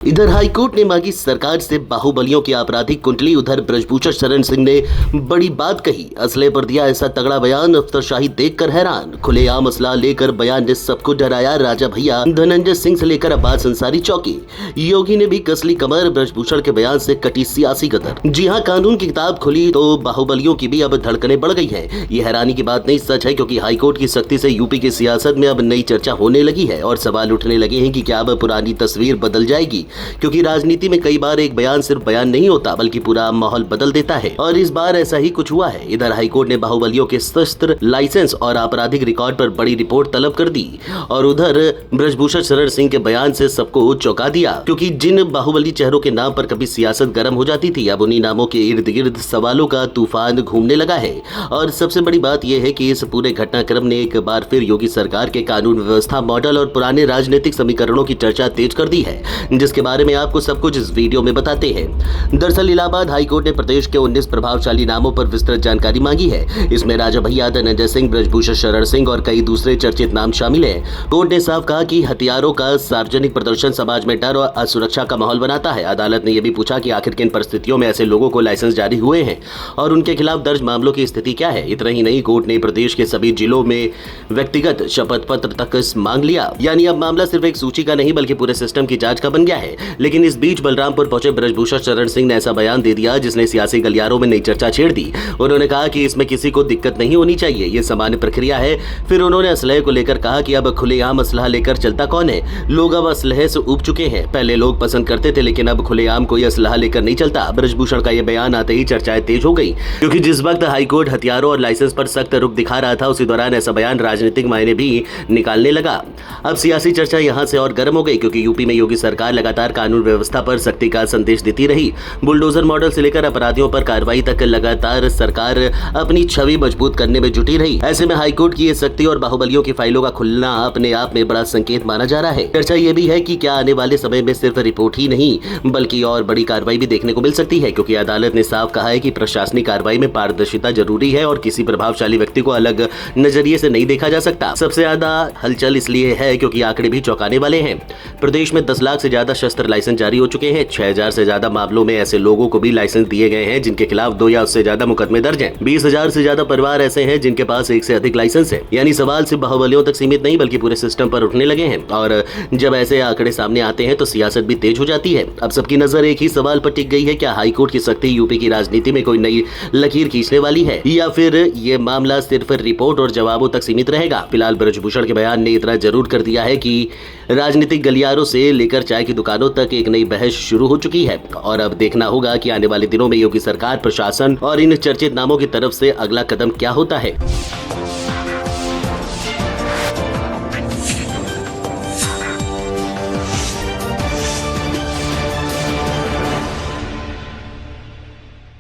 इधर हाईकोर्ट ने मांगी सरकार से बाहुबलियों की आपराधिक कुंडली। उधर ब्रजभूषण शरण सिंह ने बड़ी बात कही, असले पर दिया ऐसा तगड़ा बयान, अफसरशाही देखकर हैरान। खुलेआम असला लेकर बयान ने सबको डराया। राजा भैया धनंजय सिंह से लेकर अब्बास अंसारी चौकी। योगी ने भी कसली कमर, ब्रजभूषण के बयान से कटी सियासी गदर। जी हाँ, कानून की किताब खुली तो बाहुबलियों की भी अब धड़कनें बढ़ गई है। ये हैरानी की बात नहीं, सच है, क्योंकि हाईकोर्ट की सख्ती से यूपी की सियासत में अब नई चर्चा होने लगी है और सवाल उठने लगे हैं कि क्या अब पुरानी तस्वीर बदल जाएगी, क्योंकि राजनीति में कई बार एक बयान सिर्फ बयान नहीं होता बल्कि पूरा माहौल बदल देता है और इस बार ऐसा ही कुछ हुआ है। इधर हाईकोर्ट ने बाहुबलियों के शस्त्र लाइसेंस और आपराधिक रिकॉर्ड पर बड़ी रिपोर्ट तलब कर दी और उधर ब्रजभूषण शरण सिंह के बयान से सबको चौंका दिया, क्योंकि जिन बाहुबली चेहरों के नाम पर कभी सियासत गर्म हो जाती थी, अब उन्हीं नामों के इर्द गिर्द सवालों का तूफान घूमने लगा है। और सबसे बड़ी बात यह है कि इस पूरे घटनाक्रम ने एक बार फिर योगी सरकार के कानून व्यवस्था मॉडल और पुराने राजनीतिक समीकरणों की चर्चा तेज कर दी है, जिसके बारे में आपको सब कुछ इस वीडियो में बताते हैं। दरअसल इलाहाबाद हाईकोर्ट ने प्रदेश के 19 प्रभावशाली नामों पर विस्तृत जानकारी मांगी है। इसमें राजा भैया, धनंजय सिंह, ब्रजभूषण शरण सिंह और कई दूसरे चर्चित नाम शामिल हैं। कोर्ट ने साफ कहा कि हथियारों का सार्वजनिक प्रदर्शन समाज में डर और असुरक्षा का माहौल बनाता है। अदालत ने यह भी पूछा कि आखिर किन परिस्थितियों में ऐसे लोगों को लाइसेंस जारी हुए हैं और उनके खिलाफ दर्ज मामलों की स्थिति क्या है। इतना ही नहीं, कोर्ट ने प्रदेश के सभी जिलों में व्यक्तिगत शपथ पत्र तक मांग लिया। यानी अब मामला सिर्फ एक सूची का नहीं बल्कि पूरे सिस्टम की जांच का बन गया है। लेकिन इस बीच बलरामपुर पहुंचे ब्रजभूषण शरण सिंह ने ऐसा बयान दे दिया जिसने सियासी गलियारों में नई चर्चा छेड़ दी। उन्होंने कहा कि इसमें किसी को दिक्कत नहीं होनी चाहिए, ये सामान्य प्रक्रिया है। फिर उन्होंने असलहे को लेकर कहा कि अब खुलेआम असलहा लेकर चलता कौन है, लोग अब असलहे से ऊब चुके हैं। पहले लोग पसंद करते थे लेकिन अब खुलेआम कोई असलहा लेकर नहीं चलता। ब्रजभूषण का यह बयान आते ही चर्चाएं तेज हो गई, क्योंकि जिस वक्त हाईकोर्ट हथियारों और लाइसेंस पर सख्त रुख दिखा रहा था, उसी दौरान ऐसा बयान राजनीतिक मायने भी निकालने लगा। अब सियासी चर्चा यहां से और गर्म हो गई, क्योंकि यूपी में योगी सरकार लगातार कानून व्यवस्था पर सख्ती का संदेश देती रही। बुलडोजर मॉडल से लेकर अपराधियों पर कार्रवाई तक लगातार सरकार अपनी छवि मजबूत करने में जुटी रही। ऐसे में हाईकोर्ट की ये सख्ती और बाहुबलियों की फाइलों का खुलना अपने आप में बड़ा संकेत माना जा रहा है। चर्चा ये भी है कि क्या आने वाले समय में सिर्फ रिपोर्ट ही नहीं बल्कि और बड़ी कार्रवाई भी देखने को मिल सकती है, क्योंकि अदालत ने साफ कहा है कि प्रशासनिक कार्रवाई में पारदर्शिता जरूरी है और किसी प्रभावशाली व्यक्ति को अलग नजरिए से नहीं देखा जा सकता। सबसे ज्यादा हलचल इसलिए है क्योंकि आंकड़े भी चौंकाने वाले हैं। प्रदेश में 10 लाख से ज्यादा शस्त्र लाइसेंस जारी हो चुके हैं। 6000 से ज्यादा मामलों में ऐसे लोगों को भी लाइसेंस दिए गए हैं जिनके खिलाफ 2 या उससे ज्यादा मुकदमे दर्ज हैं। 20,000 से ज्यादा परिवार ऐसे हैं जिनके पास एक से अधिक लाइसेंस है। यानी सवाल सिर्फ बाहुबलियों तक सीमित नहीं बल्कि पूरे सिस्टम पर उठने लगे हैं। और जब ऐसे आंकड़े सामने आते हैं तो सियासत भी तेज हो जाती है। अब सबकी नजर एक ही सवाल पर टिक गई है, क्या हाईकोर्ट की सख्ती यूपी की राजनीति में कोई नई लकीर खींचने वाली है या फिर ये मामला सिर्फ रिपोर्ट और जवाबों तक सीमित रहेगा। फिलहाल ब्रजभूषण के बयान ने इतना जरूर कर दिया है कि राजनीतिक गलियारों से लेकर चाय की दुकानों तक एक नई बहस शुरू हो चुकी है और अब देखना होगा कि आने वाले दिनों में योगी सरकार, प्रशासन और इन चर्चित नामों की तरफ से अगला कदम क्या होता है।